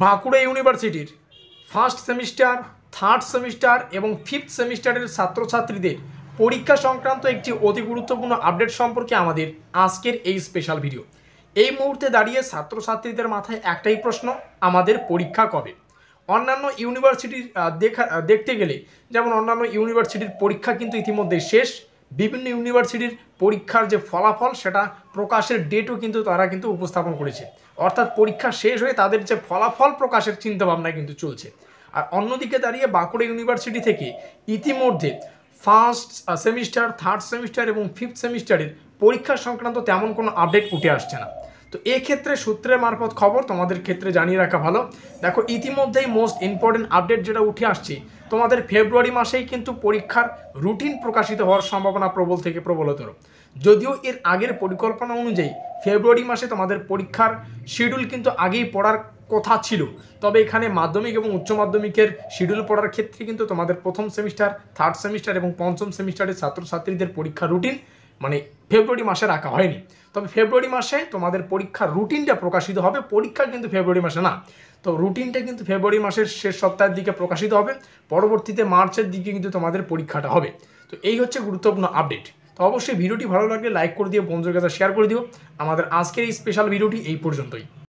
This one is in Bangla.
বাঁকুড়া ইউনিভার্সিটির ফার্স্ট সেমিস্টার, থার্ড সেমিস্টার এবং ফিফথ সেমিস্টারের ছাত্রছাত্রীদের পরীক্ষা সংক্রান্ত একটি অতি গুরুত্বপূর্ণ আপডেট সম্পর্কে আমাদের আজকের এই স্পেশাল ভিডিও। এই মুহূর্তে দাঁড়িয়ে ছাত্রছাত্রীদের মাথায় একটাই প্রশ্ন, আমাদের পরীক্ষা কবে? অন্যান্য ইউনিভার্সিটির দেখতে গেলে যেমন অন্যান্য ইউনিভার্সিটির পরীক্ষা কিন্তু ইতিমধ্যে শেষ। বিভিন্ন ইউনিভার্সিটির পরীক্ষার যে ফলাফল সেটা প্রকাশের ডেটও কিন্তু তারা কিন্তু উপস্থাপন করেছে, অর্থাৎ পরীক্ষা শেষ হয়ে তাদের যে ফলাফল প্রকাশের চিন্তাভাবনা কিন্তু চলছে। আর অন্যদিকে দাঁড়িয়ে বাঁকুড়া ইউনিভার্সিটি থেকে ইতিমধ্যে ফার্স্ট সেমিস্টার, থার্ড সেমিস্টার এবং ফিফথ সেমিস্টারের পরীক্ষা সংক্রান্ত তেমন কোনো আপডেট উঠে আসছে না। তো এক্ষেত্রে সূত্রের মারফত খবর তোমাদের ক্ষেত্রে জানিয়ে রাখা ভালো। দেখো, ইতিমধ্যেই মোস্ট ইম্পর্টেন্ট আপডেট যেটা উঠে আসছে, তোমাদের ফেব্রুয়ারি মাসেই কিন্তু পরীক্ষার রুটিন প্রকাশিত হওয়ার সম্ভাবনা প্রবল থেকে প্রবলতর। যদিও এর আগের পরিকল্পনা অনুযায়ী ফেব্রুয়ারি মাসে তোমাদের পরীক্ষার শিডিউল কিন্তু আগেই পড়ার কথা ছিল, তবে এখানে মাধ্যমিক এবং উচ্চ মাধ্যমিকের শিডিউল পড়ার ক্ষেত্রে কিন্তু তোমাদের প্রথম সেমিস্টার, থার্ড সেমিস্টার এবং পঞ্চম সেমিস্টারের ছাত্রছাত্রীদের পরীক্ষার রুটিন মানে ফেব্রুয়ারি মাসে রাখা হয়নি। তবে ফেব্রুয়ারি মাসে তোমাদের পরীক্ষার রুটিনটা প্রকাশিত হবে, পরীক্ষা কিন্তু ফেব্রুয়ারি মাসে না। তো রুটিনটা কিন্তু ফেব্রুয়ারি মাসের শেষ সপ্তাহের দিকে প্রকাশিত হবে, পরবর্তীতে মার্চের দিকে কিন্তু তোমাদের পরীক্ষাটা হবে। তো এই হচ্ছে গুরুত্বপূর্ণ আপডেট। তো অবশ্যই ভিডিওটি ভালো লাগলে লাইক করে দিও, বন্ধুদের কাছে শেয়ার করে দিও। আমাদের আজকের এই স্পেশাল ভিডিওটি এই পর্যন্তই।